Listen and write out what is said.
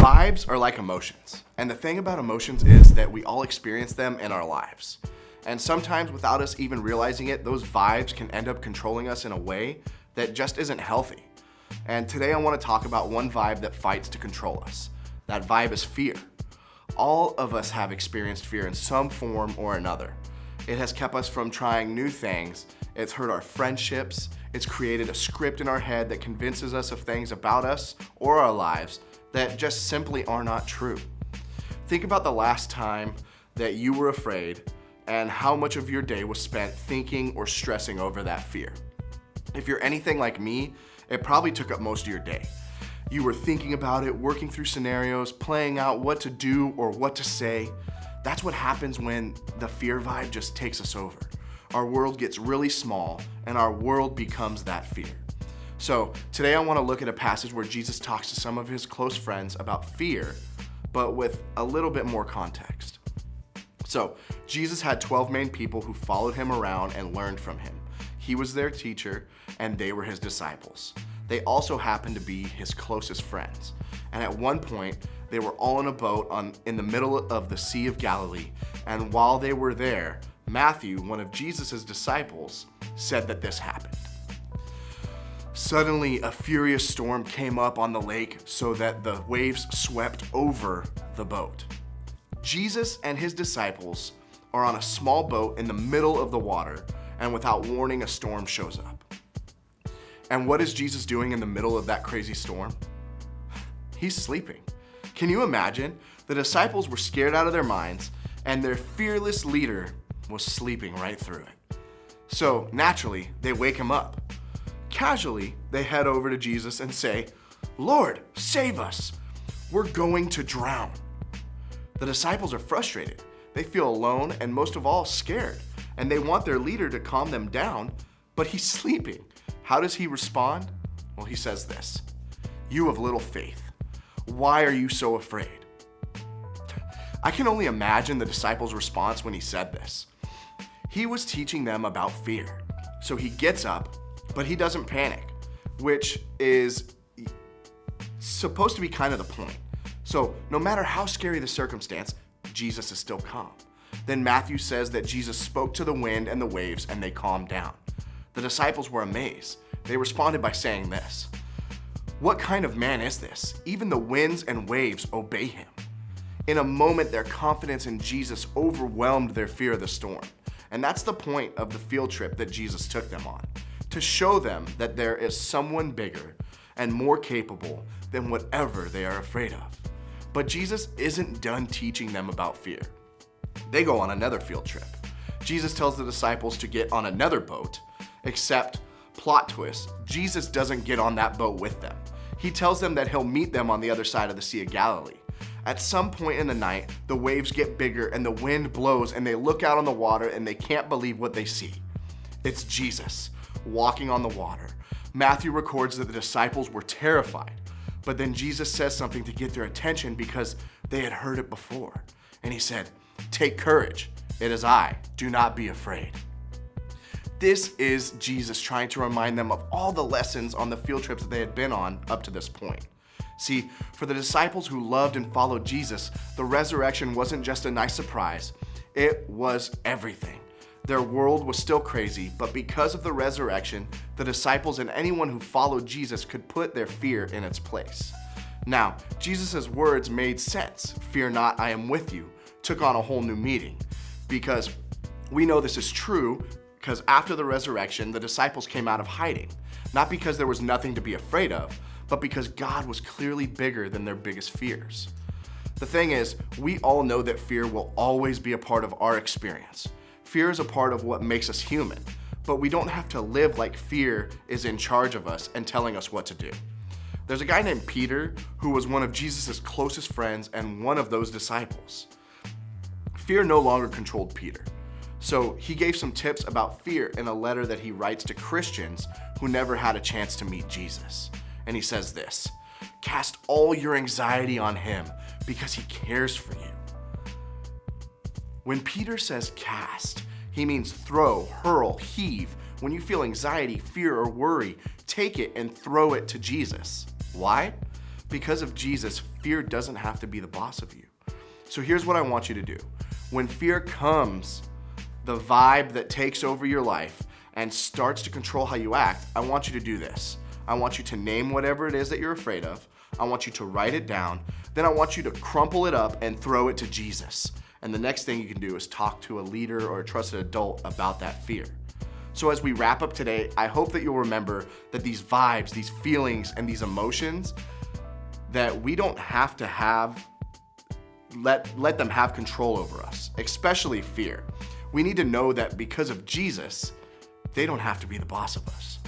Vibes are like emotions. And the thing about emotions is that we all experience them in our lives. And sometimes without us even realizing it, those vibes can end up controlling us in a way that just isn't healthy. And today I want to talk about one vibe that fights to control us. That vibe is fear. All of us have experienced fear in some form or another. It has kept us from trying new things. It's hurt our friendships. It's created a script in our head that convinces us of things about us or our lives that just simply are not true. Think about the last time that you were afraid and how much of your day was spent thinking or stressing over that fear. If you're anything like me, it probably took up most of your day. You were thinking about it, working through scenarios, playing out what to do or what to say. That's what happens when the fear vibe just takes us over. Our world gets really small and our world becomes that fear. So today I want to look at a passage where Jesus talks to some of his close friends about fear, but with a little bit more context. So Jesus had 12 main people who followed him around and learned from him. He was their teacher and they were his disciples. They also happened to be his closest friends. And at one point, they were all in a boat in the middle of the Sea of Galilee. And while they were there, Matthew, one of Jesus' disciples, said that this happened. Suddenly, a furious storm came up on the lake so that the waves swept over the boat. Jesus and his disciples are on a small boat in the middle of the water, and without warning, a storm shows up. And what is Jesus doing in the middle of that crazy storm? He's sleeping. Can you imagine? The disciples were scared out of their minds, and their fearless leader was sleeping right through it. So naturally, they wake him up. Casually, they head over to Jesus and say, "Lord, save us. We're going to drown." The disciples are frustrated. They feel alone and most of all scared, and they want their leader to calm them down, but he's sleeping. How does he respond? Well, he says this, "You of little faith, why are you so afraid?" I can only imagine the disciples' response when he said this. He was teaching them about fear. So he gets up, but he doesn't panic, which is supposed to be kind of the point. So no matter how scary the circumstance, Jesus is still calm. Then Matthew says that Jesus spoke to the wind and the waves and they calmed down. The disciples were amazed. They responded by saying this, "What kind of man is this? Even the winds and waves obey him." In a moment, their confidence in Jesus overwhelmed their fear of the storm. And that's the point of the field trip that Jesus took them on, to show them that there is someone bigger and more capable than whatever they are afraid of. But Jesus isn't done teaching them about fear. They go on another field trip. Jesus tells the disciples to get on another boat, except, plot twist, Jesus doesn't get on that boat with them. He tells them that he'll meet them on the other side of the Sea of Galilee. At some point in the night, the waves get bigger and the wind blows and they look out on the water and they can't believe what they see. It's Jesus walking on the water. Matthew records that the disciples were terrified, but then Jesus says something to get their attention because they had heard it before. And he said, "Take courage, it is I, do not be afraid." This is Jesus trying to remind them of all the lessons on the field trips that they had been on up to this point. See, for the disciples who loved and followed Jesus, the resurrection wasn't just a nice surprise, it was everything. Their world was still crazy, but because of the resurrection, the disciples and anyone who followed Jesus could put their fear in its place. Now, Jesus' words made sense. "Fear not, I am with you," took on a whole new meaning. Because we know this is true, because after the resurrection, the disciples came out of hiding. Not because there was nothing to be afraid of, but because God was clearly bigger than their biggest fears. The thing is, we all know that fear will always be a part of our experience. Fear is a part of what makes us human, but we don't have to live like fear is in charge of us and telling us what to do. There's a guy named Peter who was one of Jesus' closest friends and one of those disciples. Fear no longer controlled Peter. So he gave some tips about fear in a letter that he writes to Christians who never had a chance to meet Jesus. And he says this, "Cast all your anxiety on him because he cares for you." When Peter says cast, he means throw, hurl, heave. When you feel anxiety, fear, or worry, take it and throw it to Jesus. Why? Because of Jesus, fear doesn't have to be the boss of you. So here's what I want you to do. When fear comes, the vibe that takes over your life and starts to control how you act, I want you to do this. I want you to name whatever it is that you're afraid of. I want you to write it down. Then I want you to crumple it up and throw it to Jesus. And the next thing you can do is talk to a leader or a trusted adult about that fear. So as we wrap up today, I hope that you'll remember that these vibes, these feelings, and these emotions, that we don't have to let them have control over us, especially fear. We need to know that because of Jesus, they don't have to be the boss of us.